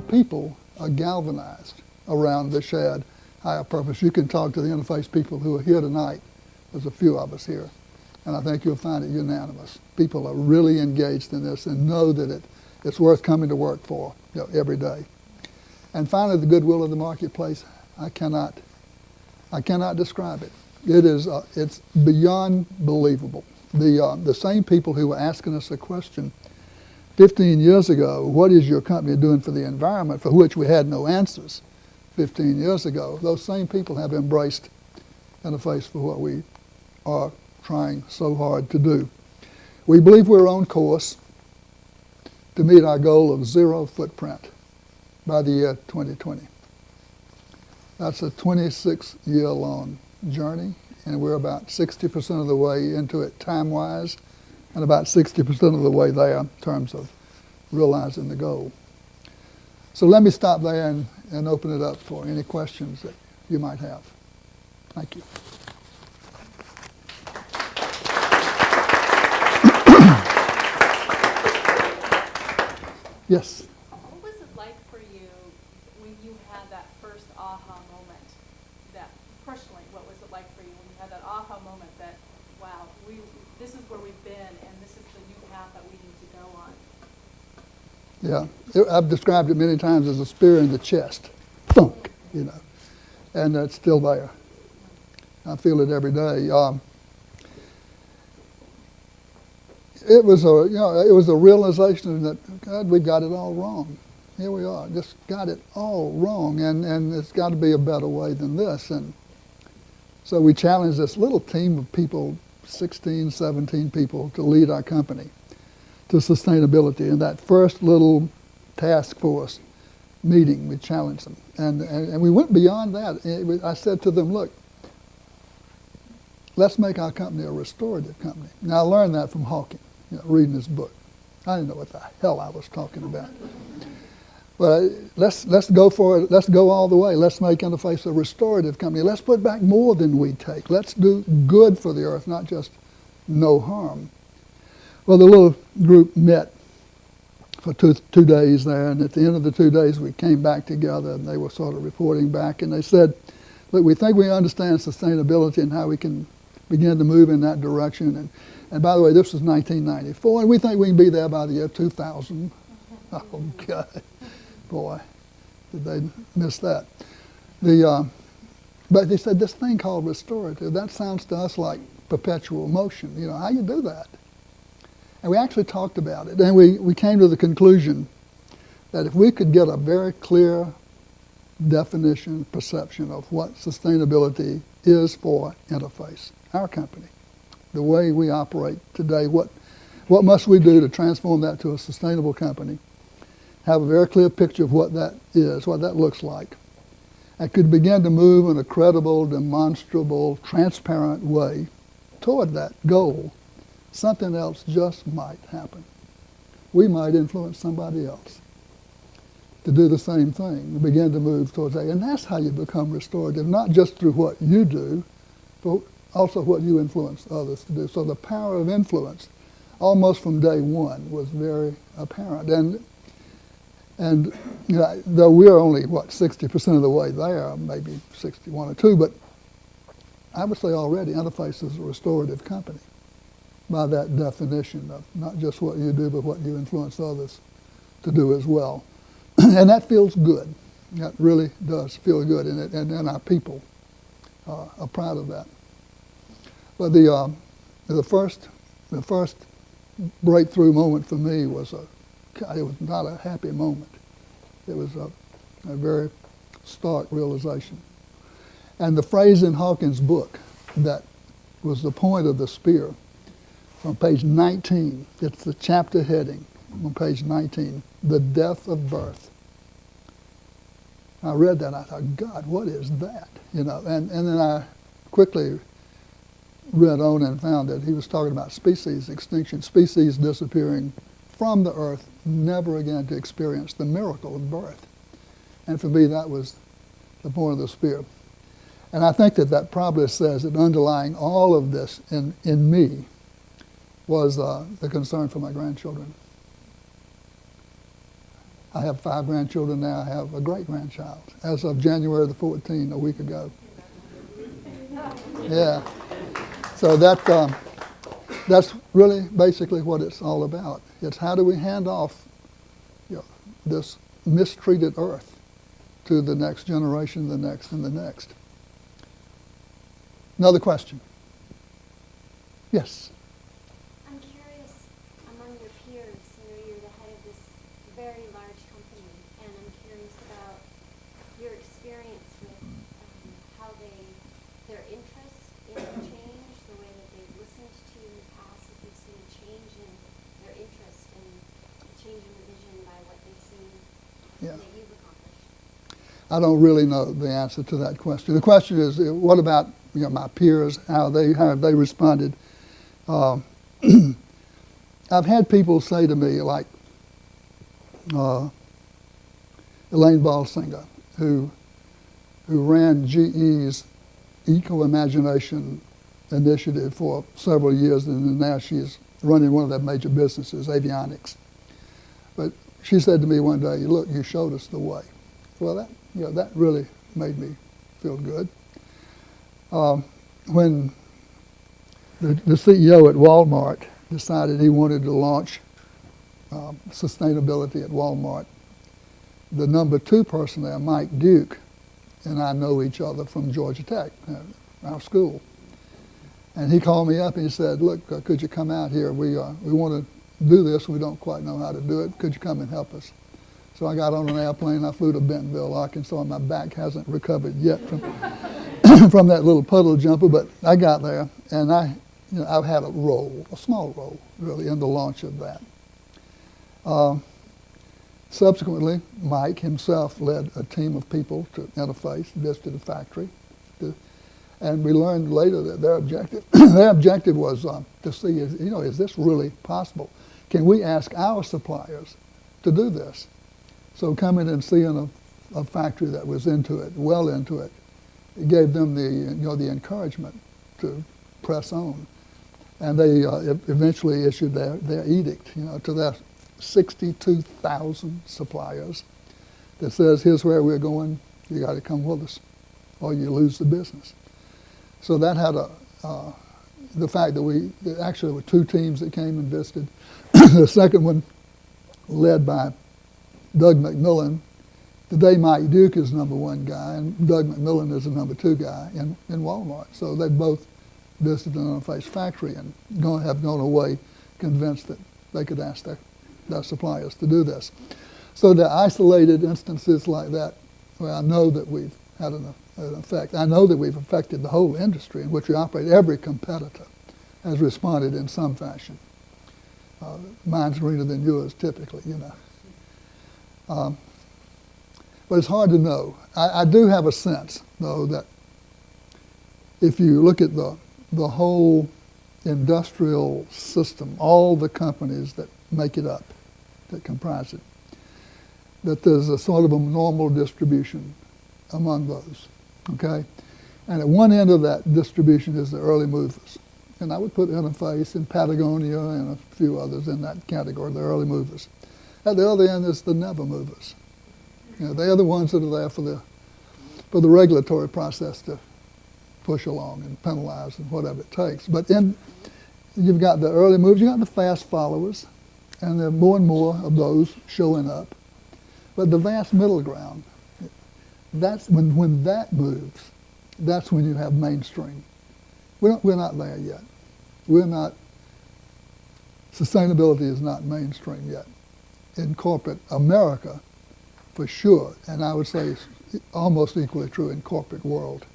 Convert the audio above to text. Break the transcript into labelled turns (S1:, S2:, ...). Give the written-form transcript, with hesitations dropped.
S1: people are galvanized around the shared higher purpose. You can talk to the interface people who are here tonight. There's a few of us here. And I think you'll find it unanimous. People are really engaged in this and know that it's worth coming to work for, every day. And finally, the goodwill of the marketplace, I cannot describe it. It's beyond believable. The same people who were asking us a question 15 years ago, what is your company doing for the environment, for which we had no answers 15 years ago, those same people have embraced Interface for what we are trying so hard to do. We believe we're on course to meet our goal of zero footprint by the year 2020. That's a 26-year-long journey, and we're about 60% of the way into it time-wise, and about 60% of the way there in terms of realizing the goal. So let me stop there and open it up for any questions that you might have. Thank you. Yes?
S2: What was it like for you when you had that first aha moment? That personally, what was it like for you when you had that aha moment that, wow, this is where we've been and this is the new path that we need to go on?
S1: Yeah, I've described it many times as a spear in the chest, thunk, and it's still there. I feel it every day. It was a realization that, God, we got it all wrong. Here we are, just got it all wrong, and it's got to be a better way than this. And so we challenged this little team of people, 16, 17 people, to lead our company to sustainability. In that first little task force meeting, we challenged them. And we went beyond that. I said to them, look, let's make our company a restorative company. Now, I learned that from Hawking, reading his book. I didn't know what the hell I was talking about. But let's go for it. Let's go all the way. Let's make Interface a restorative company. Let's put back more than we take. Let's do good for the earth, not just no harm. Well, the little group met for two days there, and at the end of the 2 days, we came back together, and they were sort of reporting back, and they said, look, we think we understand sustainability and how we can begin to move in that direction. And by the way, this was 1994, and we think we can be there by the year 2000. Oh, God. Boy, did they miss that. But they said, this thing called restorative, that sounds to us like perpetual motion. How you do that? And we actually talked about it, and we came to the conclusion that if we could get a very clear definition, perception of what sustainability is for Interface, our company, the way we operate today, what must we do to transform that to a sustainable company, have a very clear picture of what that is, what that looks like, and could begin to move in a credible, demonstrable, transparent way toward that goal, something else just might happen. We might influence somebody else to do the same thing, begin to move towards that. And that's how you become restorative, not just through what you do, but also what you influence others to do. So the power of influence, almost from day one, was very apparent. And though we're only, 60% of the way there, maybe 61 or 2, but I would say already Interface is a restorative company by that definition of not just what you do, but what you influence others to do as well. And that feels good. That really does feel good, and our people are proud of that. But the first breakthrough moment for me was it was not a happy moment. It was a very stark realization. And the phrase in Hawkins' book that was the point of the spear, on page 19, it's the chapter heading on page 19, the death of birth. I read that and I thought, God, what is that? And then I quickly read on and found that he was talking about species extinction, species disappearing from the earth, never again to experience the miracle of birth. And for me, that was the point of the spear. And I think that probably says that underlying all of this in me was the concern for my grandchildren. I have 5 grandchildren now. I have a great-grandchild as of January the 14th, a week ago. Yeah. So that's really basically what it's all about. It's how do we hand off, you know, this mistreated earth to the next generation, the next, and the next. Another question. Yes.
S3: I'm curious, among your peers, you're the head of this very large company, and I'm curious about your experience with how their interest in the change, the way that they've listened to you in the past, if you've seen a change in their interest and a change in the vision by what they've seen that you've accomplished.
S1: I don't really know the answer to that question. The question is, what about my peers? How have they responded? I've had people say to me, like Elaine Balsinger, who ran GE's Eco-Imagination initiative for several years, and now she's running one of their major businesses, avionics. But she said to me one day, "Look, you showed us the way." Well, that really made me feel good. When the CEO at Walmart decided he wanted to launch sustainability at Walmart, the number 2 person there, Mike Duke, and I know each other from Georgia Tech, our school. And he called me up and he said, "Look, could you come out here? We want to do this. We don't quite know how to do it. Could you come and help us?" So I got on an airplane. I flew to Bentonville, Arkansas, and my back hasn't recovered yet from from that little puddle jumper. But I got there, and I've had a small role, really, in the launch of that. Subsequently, Mike himself led a team of people to interface, visited a factory, and we learned later that their objective was to see, is this really possible? Can we ask our suppliers to do this? So coming and seeing a factory that was into it, well into it, it gave them the encouragement to press on. And they eventually issued their edict, to their 62,000 suppliers that says, "Here's where we're going. You got to come with us, or you lose the business." So that had the fact that actually there were 2 teams that came and visited. The second one, led by Doug McMillan. Today, Mike Duke is number 1 guy, and Doug McMillan is the number 2 guy in Walmart. So they both visited an interface factory and have gone away convinced that they could ask their suppliers to do this. So the isolated instances like that, where I know that we've had an effect. I know that we've affected the whole industry in which we operate. Every competitor has responded in some fashion. Mine's greener than yours, typically, But it's hard to know. I do have a sense, though, that if you look at the whole industrial system, all the companies that make it up, that comprise it, that there's a sort of a normal distribution among those, okay? And at one end of that distribution is the early movers. And I would put Interface and Patagonia and a few others in that category, the early movers. At the other end is the never movers. They are the ones that are there for the regulatory process to push along and penalize and whatever it takes. But you've got the early movers, you've got the fast followers, and there are more and more of those showing up. But the vast middle ground, that's when that moves, that's when you have mainstream. We're not there yet. Sustainability is not mainstream yet. In corporate America, for sure, and I would say it's almost equally true in corporate world.